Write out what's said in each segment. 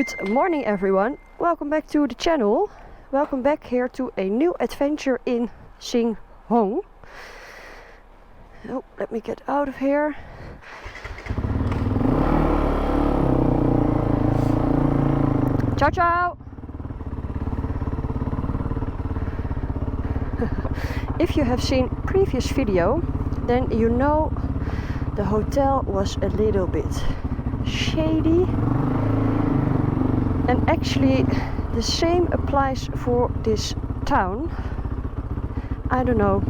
Good morning everyone, welcome back to the channel. Welcome back here to a new adventure in Sing Hong. Oh, let me get out of here. Ciao ciao! If you have seen previous video, then you know the hotel was a little bit shady. And actually the same applies for this town. I don't know,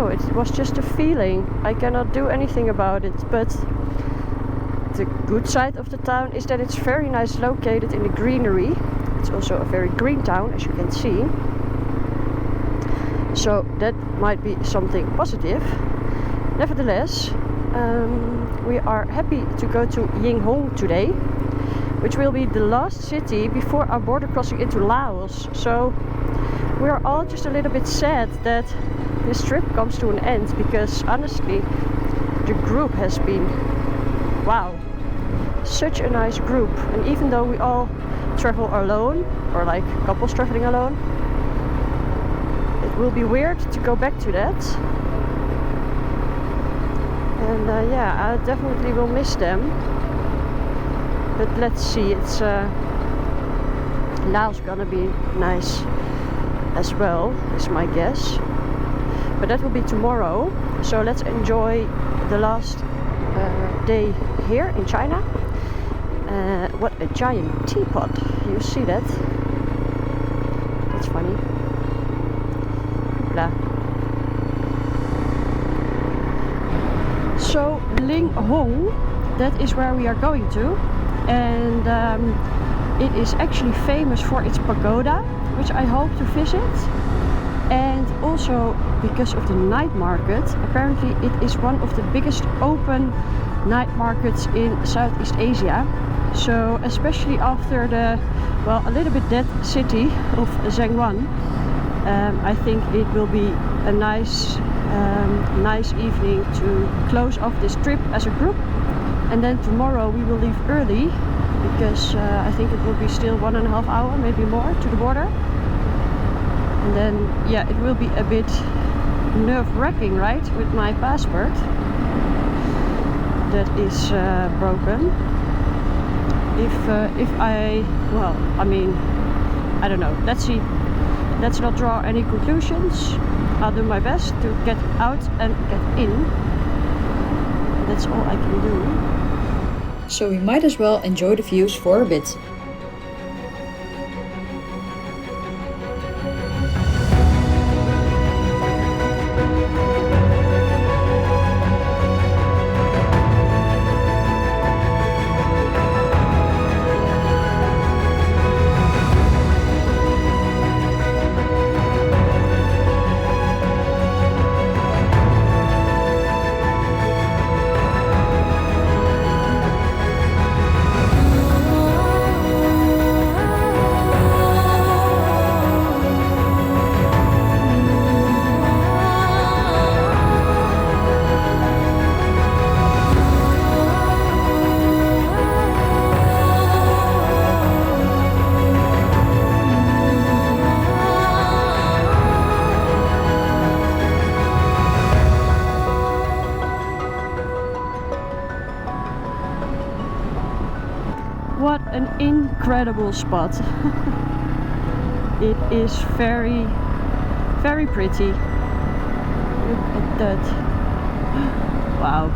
it was just a feeling. I cannot do anything about it, but the good side of the town is that it's very nice located in the greenery. It's also a very green town, as you can see. So that might be something positive. Nevertheless, we are happy to go to Sing Hong today, which will be the last city before our border crossing into Laos. So we are all just a little bit sad that this trip comes to an end, because honestly the group has been, wow, such a nice group. And even though we all travel alone, or like couples traveling alone, it will be weird to go back to that. And yeah, I definitely will miss them. But let's see, it's Laos gonna be nice as well, is my guess. But that will be tomorrow. So let's enjoy the last day here in China. What a giant teapot! You see that? That's funny. Blah. So Sing Hong, that is where we are going to, and it is actually famous for its pagoda, which I hope to visit, and also because of the night market. Apparently it is one of the biggest open night markets in Southeast Asia. So especially after the, well, a little bit dead city of Zhengwan, I think it will be a nice evening to close off this trip as a group. And then tomorrow we will leave early, because I think it will be still 1.5 hours, maybe more, to the border. And then, yeah, it will be a bit nerve-wracking, right, with my passport that is broken. If I, well, I mean, I don't know, let's see. Let's not draw any conclusions. I'll do my best to get out and get in. That's all I can do. So we might as well enjoy the views for a bit. What an incredible spot. It is very, very pretty. Look at that. Wow.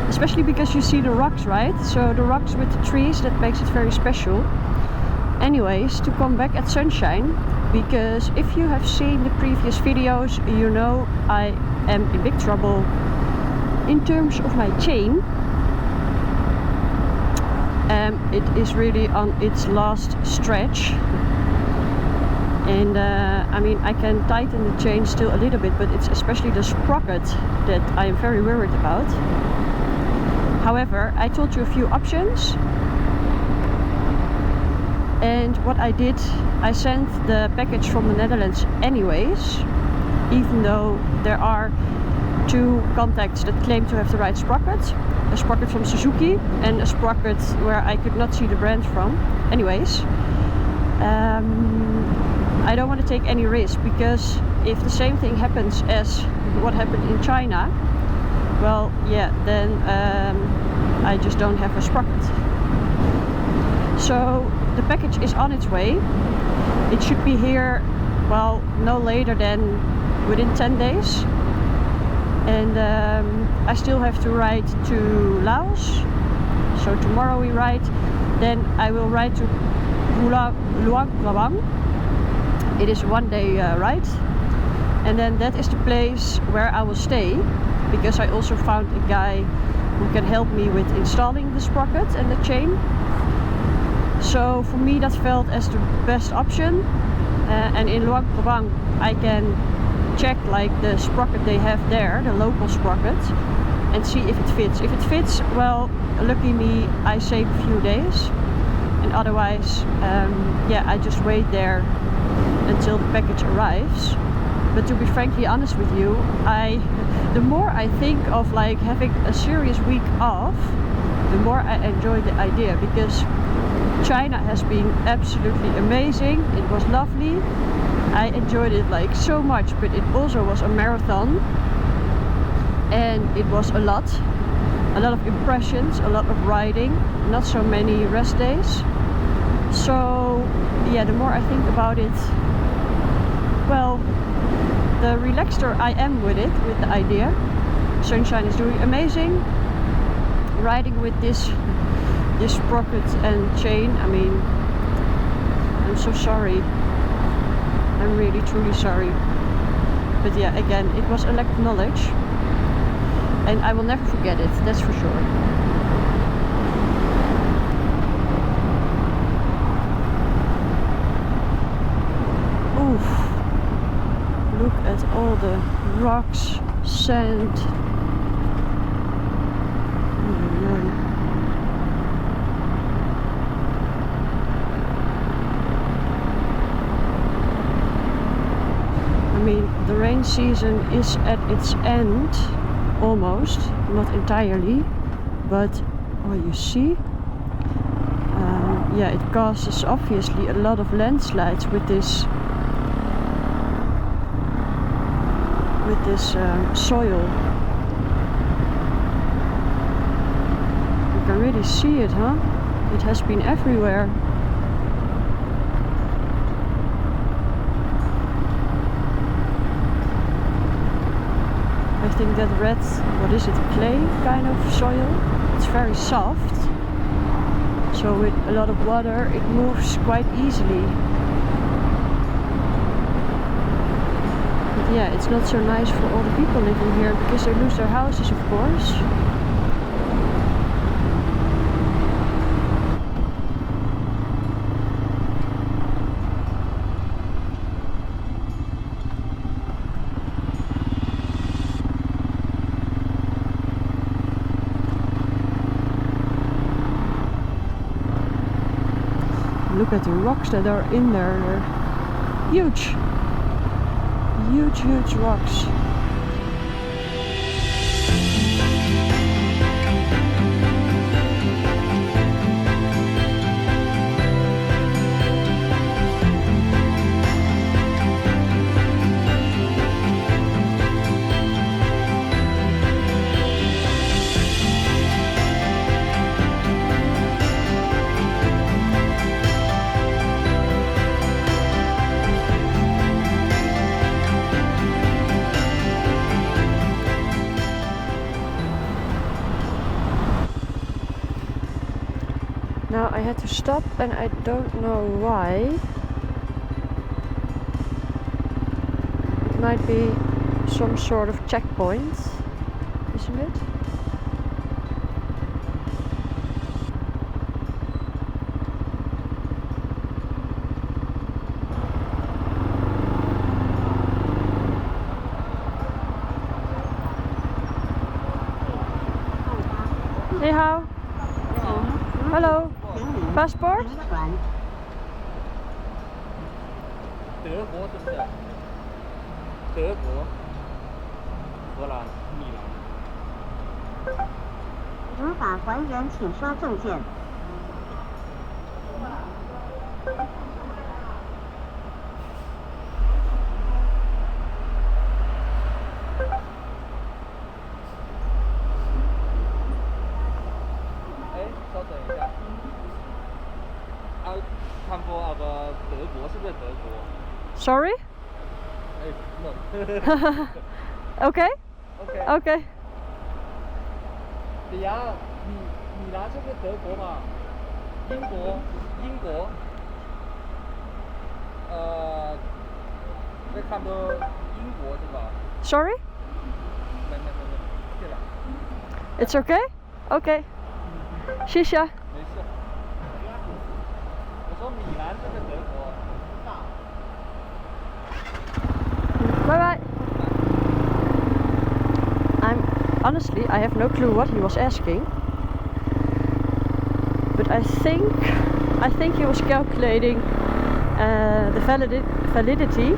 Especially because you see the rocks, right? So the rocks with the trees, that makes it very special. Anyways, to come back at sunshine, because if you have seen the previous videos, you know I am in big trouble in terms of my chain. It is really on its last stretch, and I mean, I can tighten the chain still a little bit, but it's especially the sprocket that I am very worried about. However, I told you a few options, and what I did, I sent the package from the Netherlands anyways, even though there are two contacts that claimed to have the right sprocket. A sprocket from Suzuki and a sprocket where I could not see the brand from. Anyways, I don't want to take any risk, because if the same thing happens as what happened in China, well, yeah, then I just don't have a sprocket. So the package is on its way. It should be here, well, no later than within 10 days. And I still have to ride to Laos. So tomorrow we ride. Then I will ride to Kuala Lumpur. It is a one-day ride. And then that is the place where I will stay, because I also found a guy who can help me with installing the sprocket and the chain. So for me that felt as the best option. And in Luang Prabang I can check like the sprocket they have there, the local sprocket, and see if it fits. If it fits, well, lucky me, I save a few days. And otherwise, yeah, I just wait there until the package arrives. But to be frankly honest with you, the more I think of like having a serious week off, the more I enjoy the idea, because China has been absolutely amazing. It was lovely. I enjoyed it like so much, but it also was a marathon, and it was a lot of impressions, a lot of riding, not so many rest days. So yeah, the more I think about it, well, the relaxeder I am with it, with the idea. Sunshine is doing amazing. Riding with this sprocket and chain, I mean, I'm so sorry. I'm really truly sorry. But yeah, again, it was a lack of knowledge, and I will never forget it, that's for sure. Oof. Look at all the rocks, sand. I mean, the rain season is at its end, almost, not entirely, but oh, you see, yeah, it causes obviously a lot of landslides with this soil. You can really see it, huh? It has been everywhere. I think that red, what is it, clay kind of soil, it's very soft, so with a lot of water it moves quite easily. But yeah, it's not so nice for all the people living here, because they lose their houses, of course. Look at the rocks that are in there. They're huge. Huge, huge rocks. Now I had to stop, and I don't know why. It might be some sort of checkpoint, isn't it? Hey, how? Hello. Passport? Tớ của Tớ của Lan. 法还原，请刷证件。稍等一下。看过那个德国是不是德国 Sorry? no Okay? OK Okay. 李阳，米兰是不是德国嘛？英国在看到英国是吧 Sorry? 没，对了。 It's okay? Okay. 谢谢。没事。我说米兰这个德国。 Bye bye. Honestly, I have no clue what he was asking, but I think he was calculating the validity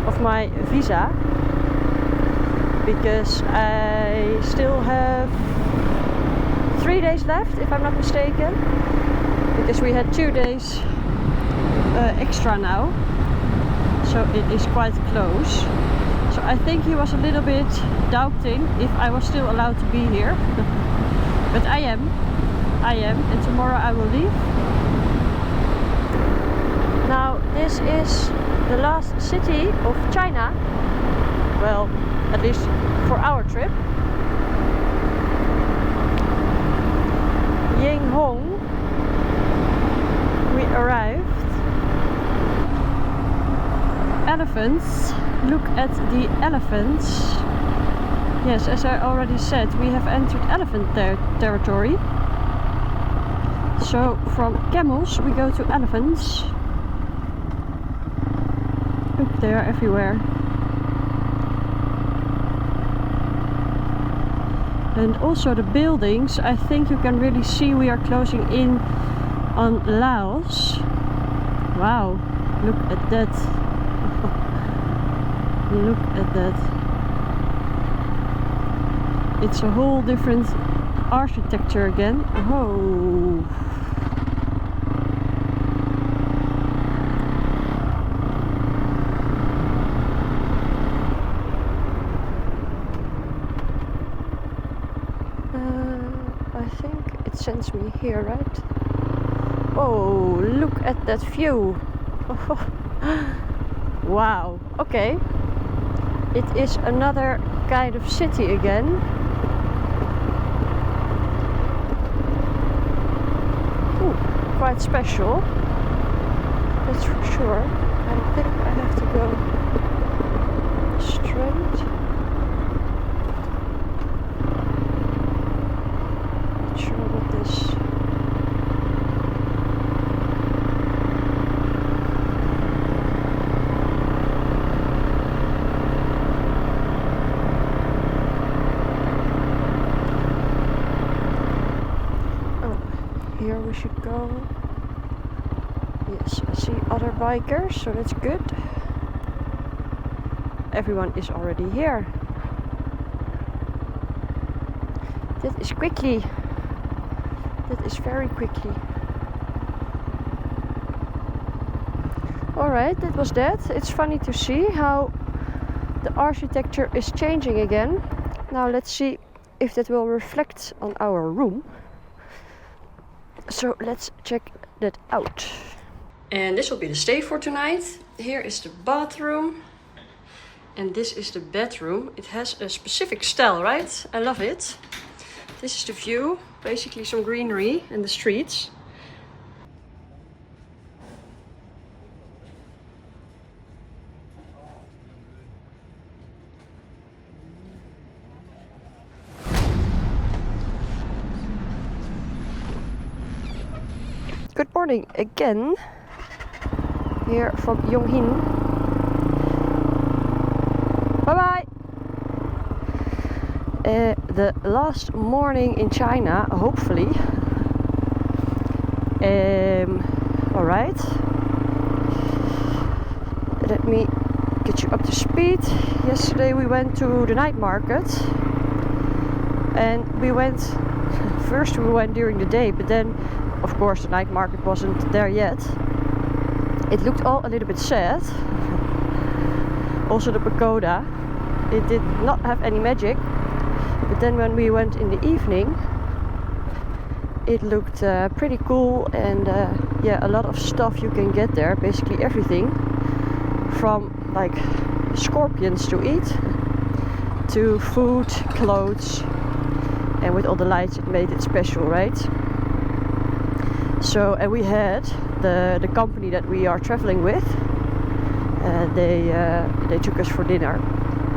of my visa, because I still have 3 days left, if I'm not mistaken, because we had 2 days extra now. So it is quite close. So I think he was a little bit doubting if I was still allowed to be here. But I am, and tomorrow I will leave. Now this is the last city of China. Well, at least for our trip. Yinghong. We arrived. Elephants. Look at the elephants. Yes, as I already said, we have entered elephant territory. So from camels we go to elephants. Look, they are everywhere. And also the buildings, I think you can really see we are closing in on Laos. Wow, look at that. Look at that. It's a whole different architecture again. Oh. I think it sends me here, right? Oh, look at that view. Wow, okay. It is another kind of city again. Ooh, quite special. That's for sure. I think I have to go straight. Not sure what this. Here we should go. Yes, I see other bikers, so that's good. Everyone is already here. That is quickly. That is very quickly. Alright, that was that. It's funny to see how the architecture is changing again. Now let's see if that will reflect on our room. So let's check that out. And this will be the stay for tonight. Here is the bathroom. And this is the bedroom. It has a specific style, right? I love it. This is the view. Basically some greenery and the streets. Good morning again, here from Yonghin. Bye bye! The last morning in China, hopefully. Alright. Let me get you up to speed. Yesterday we went to the night market. And we went first we went during the day, but then of course the night market wasn't there yet. It looked all a little bit sad. Also the pagoda, it did not have any magic, but then when we went in the evening, it looked pretty cool, and yeah, a lot of stuff you can get there, basically everything from like scorpions to eat to food, clothes, and with all the lights it made it special, right? So, and we had the company that we are traveling with, they took us for dinner,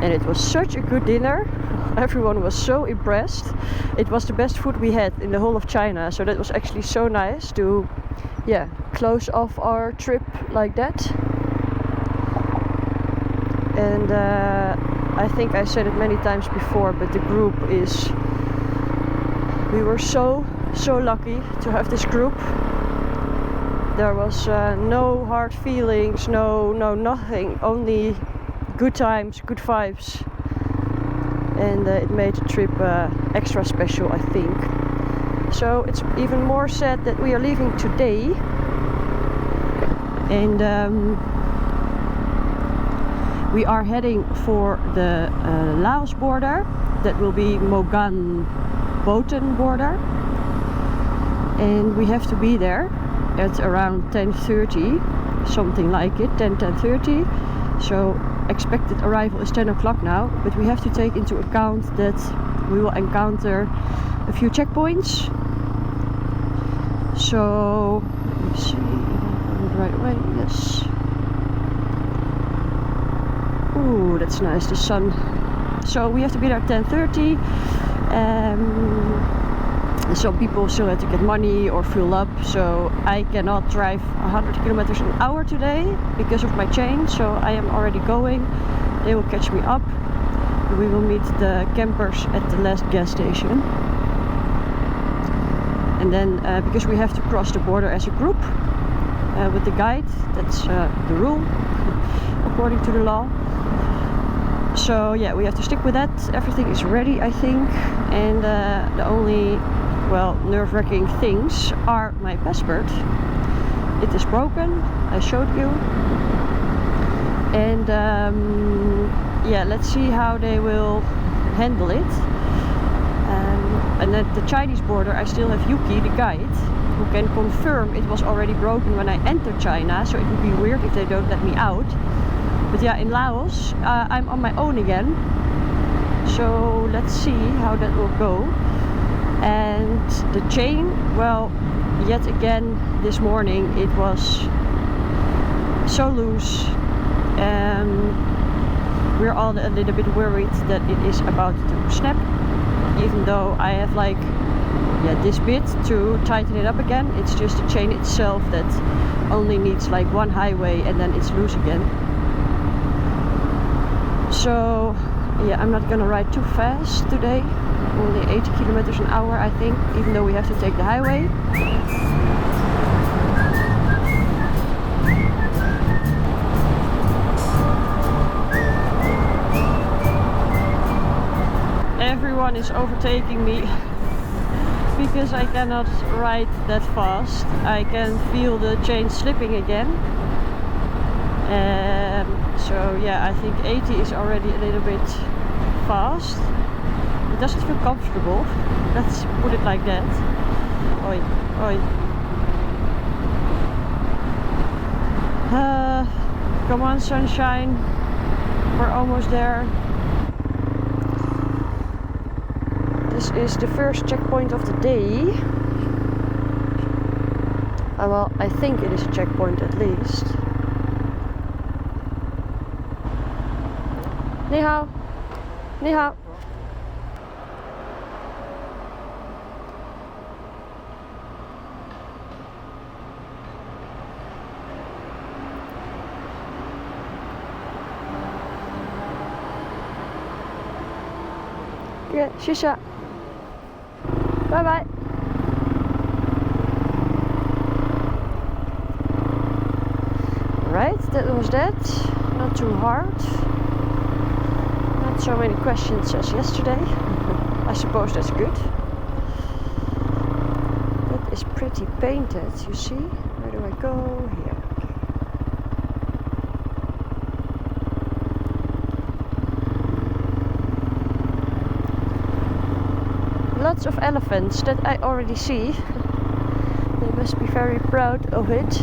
and it was such a good dinner. Everyone was so impressed. It was the best food we had in the whole of China, so that was actually so nice to, yeah, close off our trip like that. And I think I said it many times before, but the group is, we were so lucky to have this group. There was no hard feelings, no nothing, only good times, good vibes, and it made the trip extra special, I think. So it's even more sad that we are leaving today, and we are heading for the Laos border. That will be Mogan-Botan border, and we have to be there at around 10:30, something like it, 10:30. So expected arrival is 10 o'clock now, but we have to take into account that we will encounter a few checkpoints. So let me see, going the right way, yes. Ooh, that's nice, the sun. So we have to be there at 10:30. Some people still have to get money or fuel up, so I cannot drive 100 kilometers an hour today because of my chain, so I am already going. They will catch me up. We will meet the campers at the last gas station, and then because we have to cross the border as a group with the guide, that's the rule according to the law. So yeah, we have to stick with that. Everything is ready, I think, and the only, well, nerve-wracking things are my passport. It is broken, I showed you, and yeah, let's see how they will handle it. And at the Chinese border I still have Yuki, the guide, who can confirm it was already broken when I entered China, so it would be weird if they don't let me out. But yeah, in Laos I'm on my own again, so let's see how that will go. And the chain, well, yet again this morning it was so loose. We're all a little bit worried that it is about to snap, even though I have like, yeah, this bit to tighten it up again. It's just the chain itself that only needs like one highway and then it's loose again. So yeah, I'm not gonna ride too fast today, only 80 kilometers an hour I think, even though we have to take the highway. Everyone is overtaking me because I cannot ride that fast. I can feel the chain slipping again. So yeah, I think 80 is already a little bit fast. It doesn't feel comfortable, let's put it like that. Oi, oi. Come on, sunshine, we're almost there. This is the first checkpoint of the day. Well, I think it is a checkpoint at least. 你好，你好。Yeah, 谢谢。拜拜。Right, that was that. Not too hard. Not so many questions as yesterday. I suppose that's good. is pretty painted, you see? Where do I go? Here. Okay. Lots of elephants that I already see. They must be very proud of it.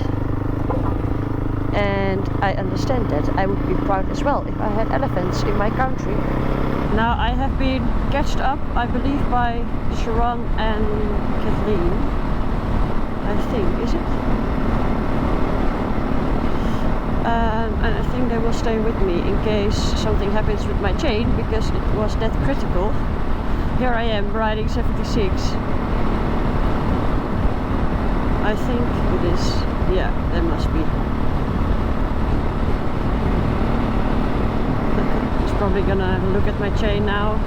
And I understand that. I would be proud as well if I had elephants in my country. Now I have been catched up, I believe, by Sharon and Kathleen. I think, is it? And I think they will stay with me in case something happens with my chain, because it was that critical. Here I am riding 76. I think it is. Yeah, there must be. Probably gonna look at my chain now.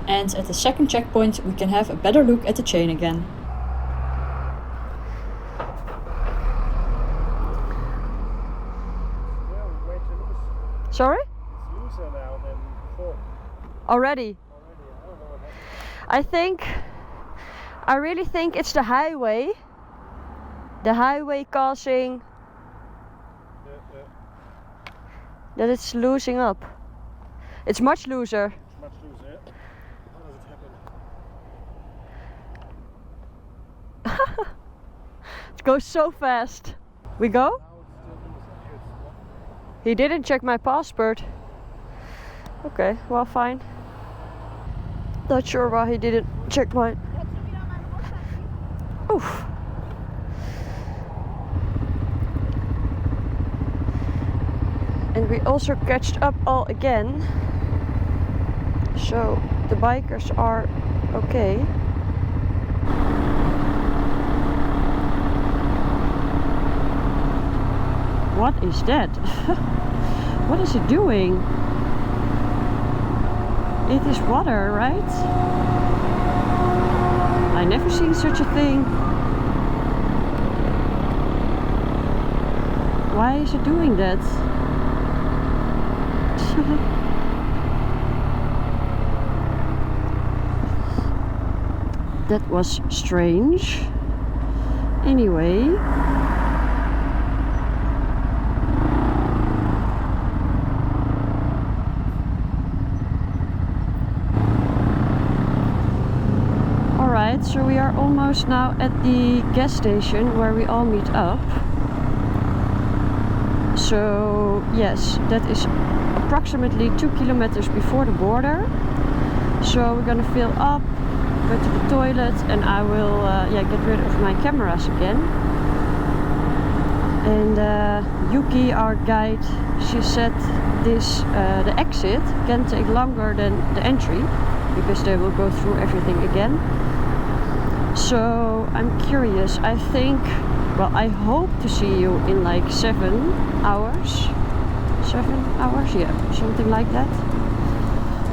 And at the second checkpoint we can have a better look at the chain again. Sorry? It's looser now than before. Already? I don't know what happened. I really think it's the highway. The highway causing that it's losing up. It's much looser. It's much looser, yeah. How does it happen? It goes so fast. We go? Now it's still looser. Here it's not. He didn't check my passport. Okay, well, fine. Not sure why he didn't check mine. Oof. And we also catched up all again, so the bikers are okay. What is that? What is it doing? It is water, right? I never seen such a thing. Why is it doing that? That was strange. Anyway. Alright, so we are almost now at the gas station where we all meet up. So yes, that is approximately 2 kilometers before the border. So we're gonna fill up, go to the toilet, and I will get rid of my cameras again. And Yuki, our guide, she said this the exit can take longer than the entry because they will go through everything again. So I'm curious. I think, well, I hope to see you in like 7 hours. 7 hours, yeah, something like that.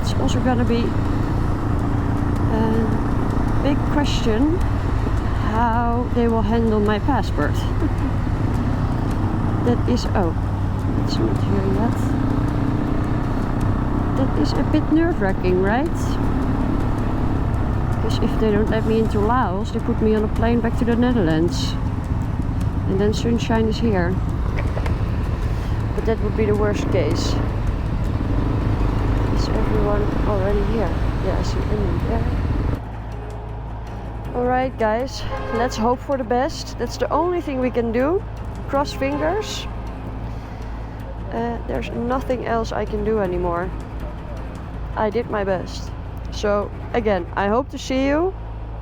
It's also gonna be a big question how they will handle my passport. That is, oh, it's not here yet. That is a bit nerve-wracking, right? Because if they don't let me into Laos, they put me on a plane back to the Netherlands. And then sunshine is here. But that would be the worst case. Is everyone already here? Yeah, I see Emily there. Alright guys, let's hope for the best. That's the only thing we can do. Cross fingers. There's nothing else I can do anymore. I did my best. So again, I hope to see you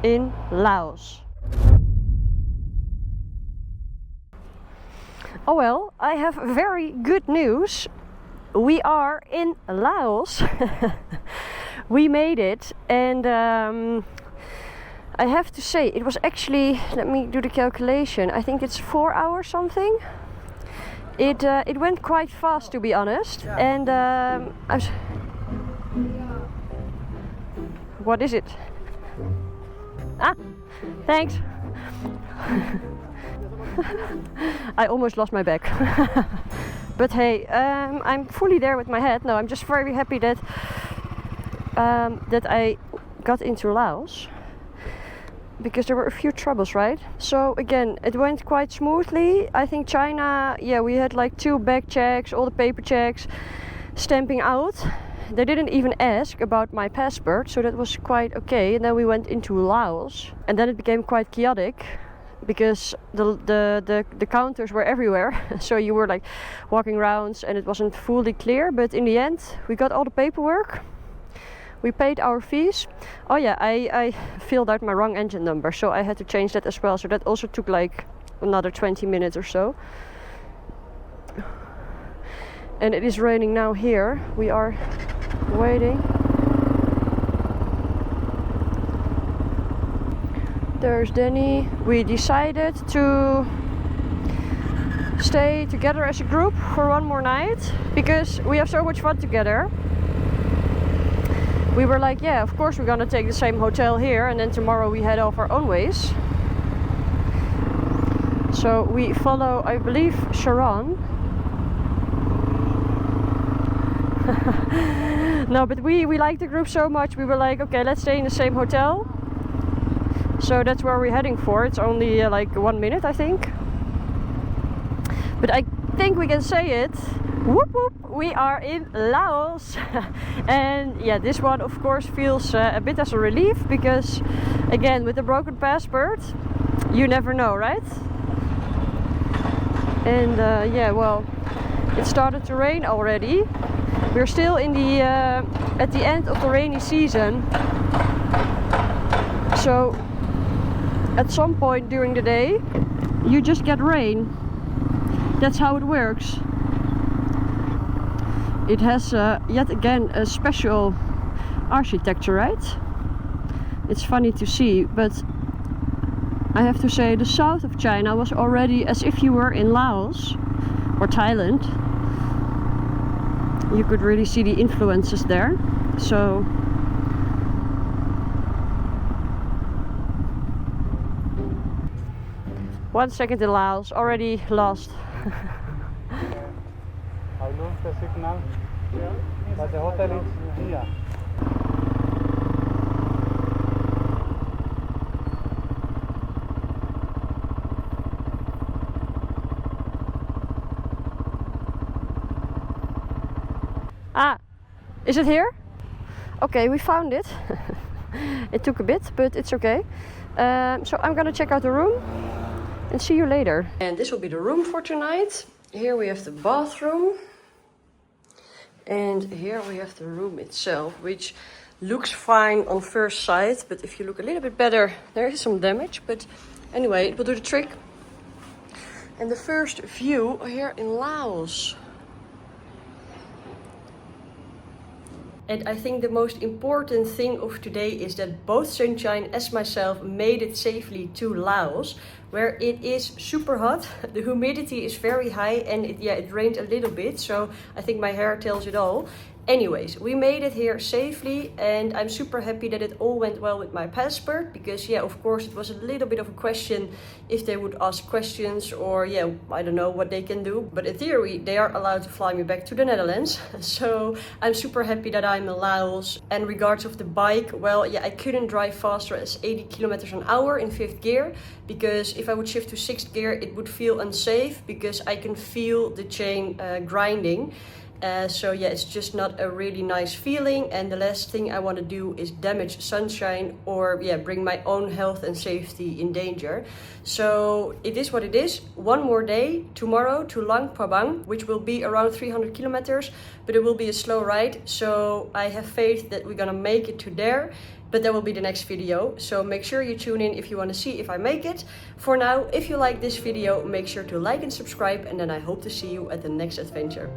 in Laos. Oh well, I have very good news. We are in Laos. We made it, and I have to say it was actually, let me do the calculation, I think it's 4 hours something. It went quite fast, to be honest. And what is it? Ah, thanks. I almost lost my bag. But hey, I'm fully there with my head. No, I'm just very happy that that I got into Laos, because there were a few troubles, right? So again, it went quite smoothly. I think China, yeah, we had like 2 bag checks, all the paper checks, stamping out. They didn't even ask about my passport, so that was quite okay. And then we went into Laos, and then it became quite chaotic because the counters were everywhere. So you were like walking around and it wasn't fully clear, but in the end we got all the paperwork. We paid our fees. Oh yeah, I filled out my wrong engine number, so I had to change that as well. So that also took like another 20 minutes or so. And it is raining now here. We are waiting. There's Danny. We decided to stay together as a group for one more night because we have so much fun together. We were like, yeah, of course we're gonna take the same hotel here, and then tomorrow we head off our own ways. So we follow, I believe, Sharon. No, but we liked the group so much, we were like, okay, let's stay in the same hotel. So that's where we're heading for. It's only like 1 minute, I think. But I think we can say it. Whoop whoop, we are in Laos. And yeah, this one of course feels a bit as a relief, because again, with a broken passport, you never know, right? And yeah, well, it started to rain already. We're still in the at the end of the rainy season. So at some point during the day, you just get rain. That's how it works. It has yet again a special architecture, right? It's funny to see, but I have to say the south of China was already as if you were in Laos or Thailand. You could really see the influences there. So one second in Laos, already lost. I lose the signal, but the hotel is here. Ah, is it here? Okay, we found it. It took a bit, but it's okay. So I'm gonna check out the room and see you later. And this will be the room for tonight. Here we have the bathroom. And here we have the room itself, which looks fine on first sight. But if you look a little bit better, there is some damage. But anyway, it will do the trick. And the first view here in Laos. And I think the most important thing of today is that both Sunshine as myself made it safely to Laos, where it is super hot. The humidity is very high, and it rained a little bit, so I think my hair tells it all. Anyways, we made it here safely, and I'm super happy that it all went well with my passport, because yeah, of course it was a little bit of a question if they would ask questions, or yeah, I don't know what they can do, but in theory they are allowed to fly me back to the Netherlands. So I'm super happy that I'm in Laos. And regards of the bike, well, yeah, I couldn't drive faster as 80 kilometers an hour in 5th gear, because if I would shift to 6th gear it would feel unsafe, because I can feel the chain grinding. So yeah, it's just not a really nice feeling, and the last thing I want to do is damage Sunshine, or yeah, bring my own health and safety in danger. So it is what it is. One more day tomorrow to Luang Prabang, which will be around 300 kilometers, but it will be a slow ride. So I have faith that we're gonna make it to there, but that will be the next video. So make sure you tune in if you want to see if I make it. For now, if you like this video, make sure to like and subscribe, and then I hope to see you at the next adventure.